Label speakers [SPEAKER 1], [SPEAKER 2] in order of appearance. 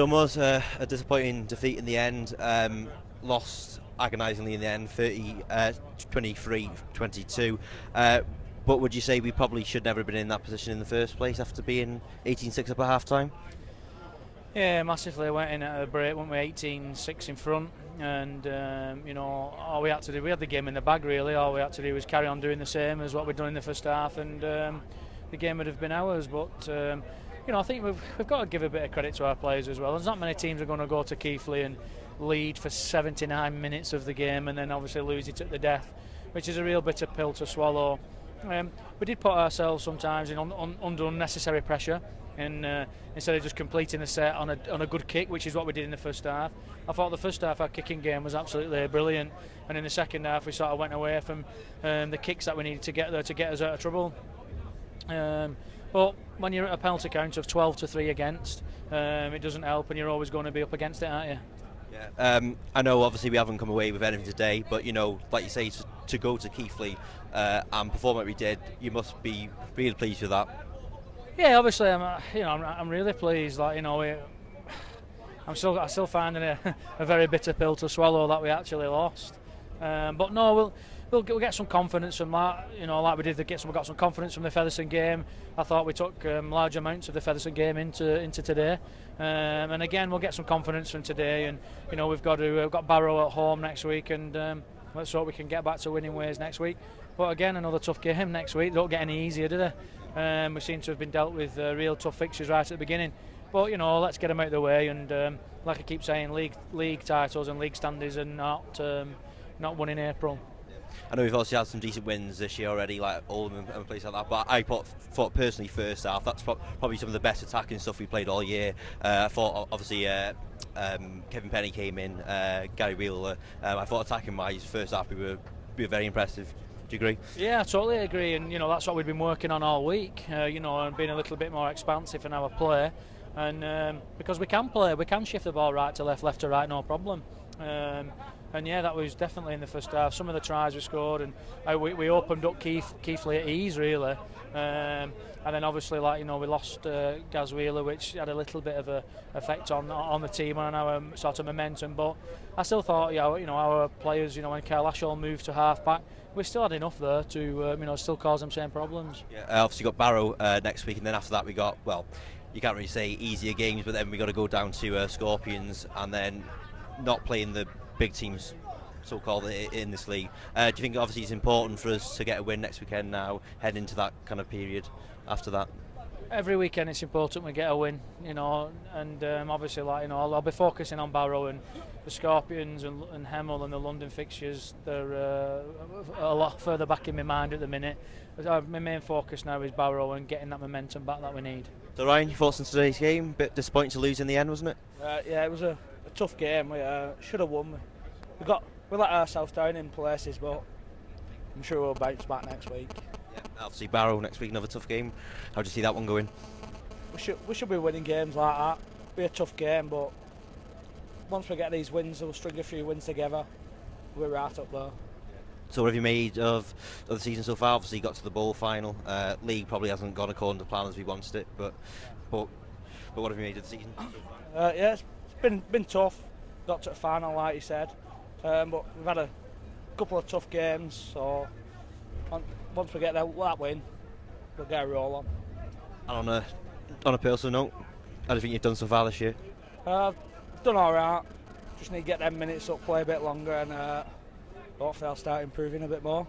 [SPEAKER 1] So it was a disappointing defeat in the end. Lost agonisingly in the end, 23-22. But would you say we probably should never have been in that position in the first place after being 18-6 up at half time?
[SPEAKER 2] Yeah, massively. Went in at a break, weren't we, 18-6 in front, and all we had to do, we had the game in the bag really. All we had to do was carry on doing the same as what we'd done in the first half, and the game would have been ours. But I think we've got to give a bit of credit to our players as well. There's not many teams are going to go to Keighley and lead for 79 minutes of the game and then obviously lose it at the death, which is a real bitter pill to swallow. We did put ourselves sometimes under unnecessary pressure, and instead of just completing the set on a good kick, which is what we did in the first half. I thought the first half our kicking game was absolutely brilliant, and in the second half we sort of went away from the kicks that we needed to get there to get us out of trouble. But when you're at a penalty count of 12-3 against, it doesn't help, and you're always going to be up against it, aren't you?
[SPEAKER 1] Yeah. I know obviously we haven't come away with anything today, but like you say, to go to Keighley and perform like we did, you must be really pleased with that.
[SPEAKER 2] Yeah, obviously I'm really pleased. I'm still finding it a very bitter pill to swallow that we actually lost. But no, we'll get some confidence from that. Like we did, we got some confidence from the Featherstone game. I thought we took large amounts of the Featherstone game into today, and again we'll get some confidence from today. And we've got Barrow at home next week, and let's hope we can get back to winning ways next week. But again, another tough game next week. They don't get any easier, do they? We seem to have been dealt with real tough fixtures right at the beginning. But let's get them out of the way. And like I keep saying, league titles and league standings are not won in April.
[SPEAKER 1] I know we've also had some decent wins this year already, like Oldham and places like that. But I thought personally, first half, that's probably some of the best attacking stuff we played all year. I thought obviously Kevin Penny came in, Gary Wheeler. I thought attacking wise, first half we were very impressive. Do you agree?
[SPEAKER 2] Yeah, I totally agree, and that's what we've been working on all week. And being a little bit more expansive in our play, and because we can play, we can shift the ball right to left, left to right, no problem. And yeah, that was definitely in the first half. Some of the tries we scored, and we opened up Keighley at ease really. And then obviously, we lost Gaz Wheeler, which had a little bit of a effect on the team and our sort of momentum. But I still thought, our players, when Kyle Ashall moved to half back, we still had enough there to, still cause them same problems.
[SPEAKER 1] Yeah, obviously got Barrow next week, and then after that we got, well, you can't really say easier games, but then we got to go down to Scorpions, and then not playing the big teams, so-called, in this league. Do you think obviously it's important for us to get a win next weekend now, head into that kind of period after that?
[SPEAKER 2] Every weekend it's important we get a win, and obviously, I'll be focusing on Barrow and the Scorpions and Hemel and the London fixtures. They're a lot further back in my mind at the minute. My main focus now is Barrow and getting that momentum back that we need.
[SPEAKER 1] So Ryan, your thoughts on today's game? A bit disappointing to lose in the end, wasn't it?
[SPEAKER 3] Yeah, it was a tough game. We should have won. We let ourselves down in places, but I'm sure we'll bounce back next week.
[SPEAKER 1] Yeah, obviously Barrow next week, another tough game. How do you see that one going?
[SPEAKER 3] We should be winning games like that. Be a tough game, but once we get these wins, we'll string a few wins together. We're right up there.
[SPEAKER 1] So what have you made of the season so far? Obviously you got to the bowl final. League probably hasn't gone according to plan as we wanted it, but what have you made of the season so far?
[SPEAKER 3] Yeah, it's been tough. Got to the final, like you said, but we've had a couple of tough games. So once we get that win, we'll get a roll on.
[SPEAKER 1] And on a personal note, how do you think you've done so far this year?
[SPEAKER 3] I've done all right. Just need to get them minutes up, play a bit longer, and hopefully I'll start improving a bit more.